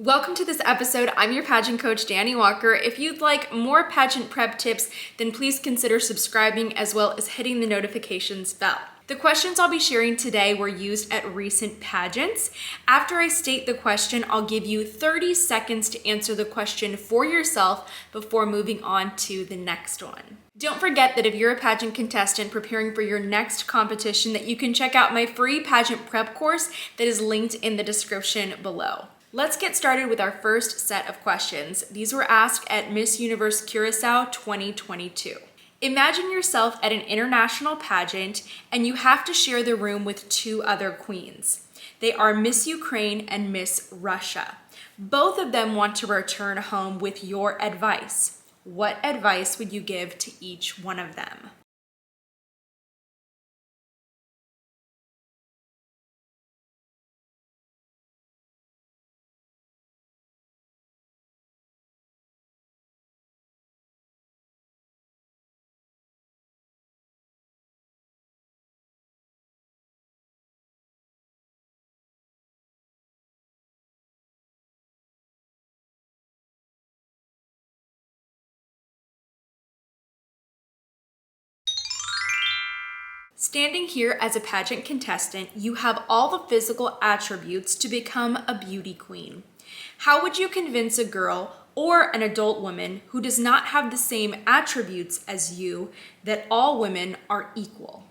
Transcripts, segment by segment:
Welcome to this episode. I'm your pageant coach, Dani Walker. If you'd like more pageant prep tips, then please consider subscribing as well as hitting the notifications bell. The questions I'll be sharing today were used at recent pageants. After I state the question, I'll give you 30 seconds to answer the question for yourself before moving on to the next one. Don't forget that if you're a pageant contestant preparing for your next competition, that you can check out my free pageant prep course that is linked in the description below. Let's get started with our first set of questions. These were asked at Miss Universe Curaçao 2022. Imagine yourself at an international pageant and you have to share the room with two other queens. They are Miss Ukraine and Miss Russia. Both of them want to return home with your advice. What advice would you give to each one of them? Standing here as a pageant contestant, you have all the physical attributes to become a beauty queen. How would you convince a girl or an adult woman who does not have the same attributes as you that all women are equal?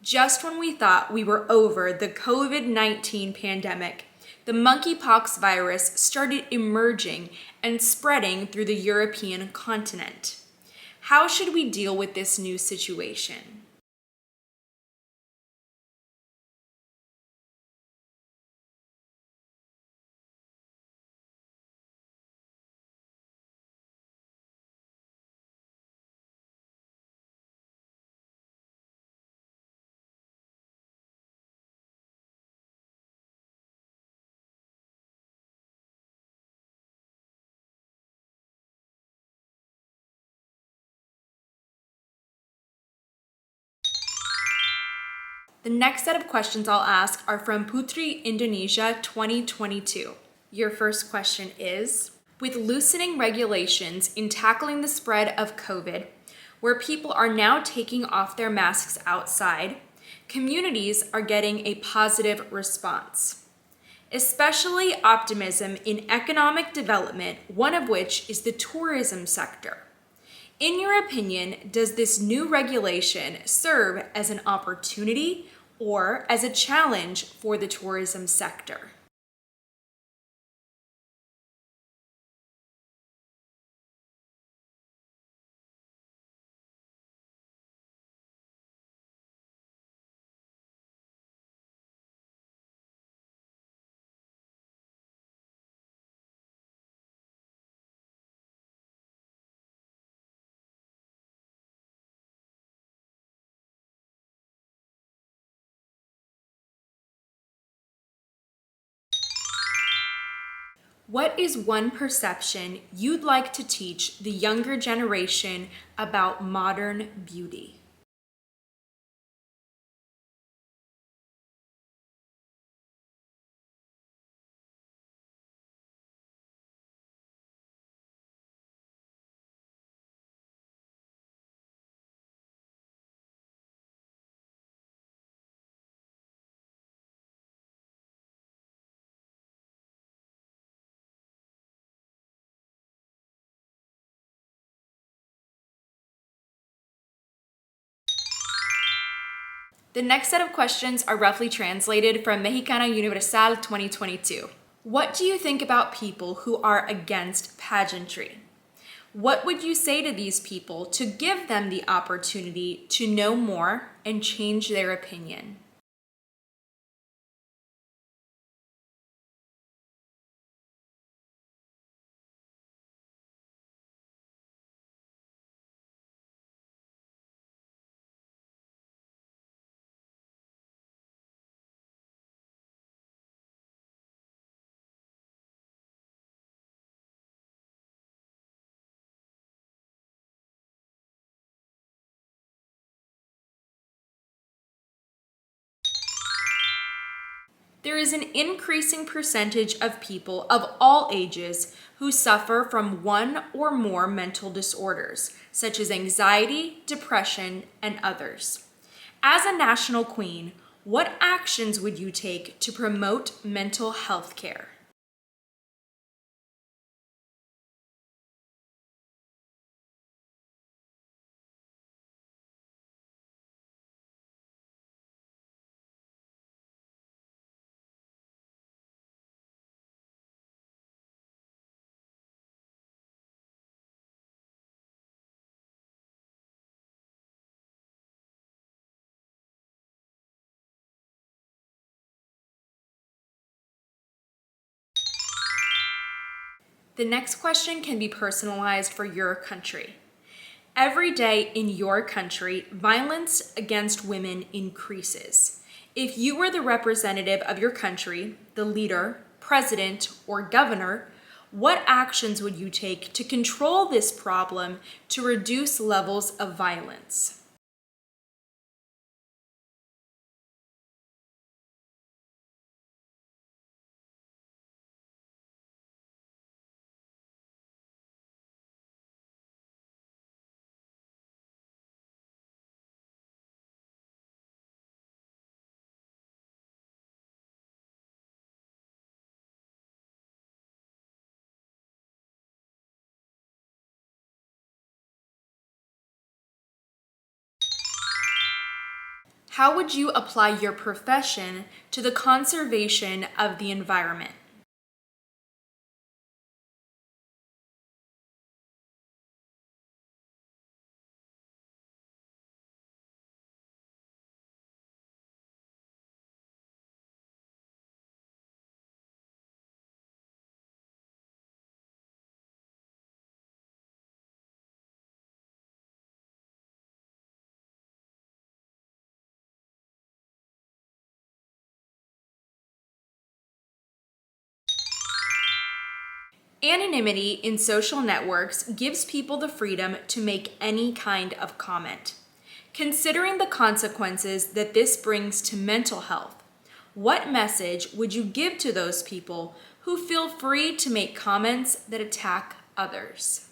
Just when we thought we were over the COVID-19 pandemic, the monkeypox virus started emerging and spreading through the European continent. How should we deal with this new situation? The next set of questions I'll ask are from Putri Indonesia 2022. Your first question is, with loosening regulations in tackling the spread of COVID, where people are now taking off their masks outside, communities are getting a positive response, especially optimism in economic development, one of which is the tourism sector. In your opinion, does this new regulation serve as an opportunity or as a challenge for the tourism sector? What is one perception you'd like to teach the younger generation about modern beauty? The next set of questions are roughly translated from Mexicana Universal 2022. What do you think about people who are against pageantry? What would you say to these people to give them the opportunity to know more and change their opinion? There is an increasing percentage of people of all ages who suffer from one or more mental disorders, such as anxiety, depression, and others. As a national queen, what actions would you take to promote mental health care? The next question can be personalized for your country. Every day in your country, violence against women increases. If you were the representative of your country, the leader, president, or governor, what actions would you take to control this problem to reduce levels of violence? How would you apply your profession to the conservation of the environment? Anonymity in social networks gives people the freedom to make any kind of comment. Considering the consequences that this brings to mental health, what message would you give to those people who feel free to make comments that attack others?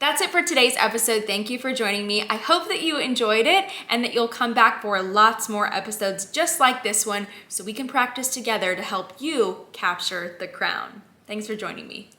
That's it for today's episode. Thank you for joining me. I hope that you enjoyed it and that you'll come back for lots more episodes just like this one so we can practice together to help you capture the crown. Thanks for joining me.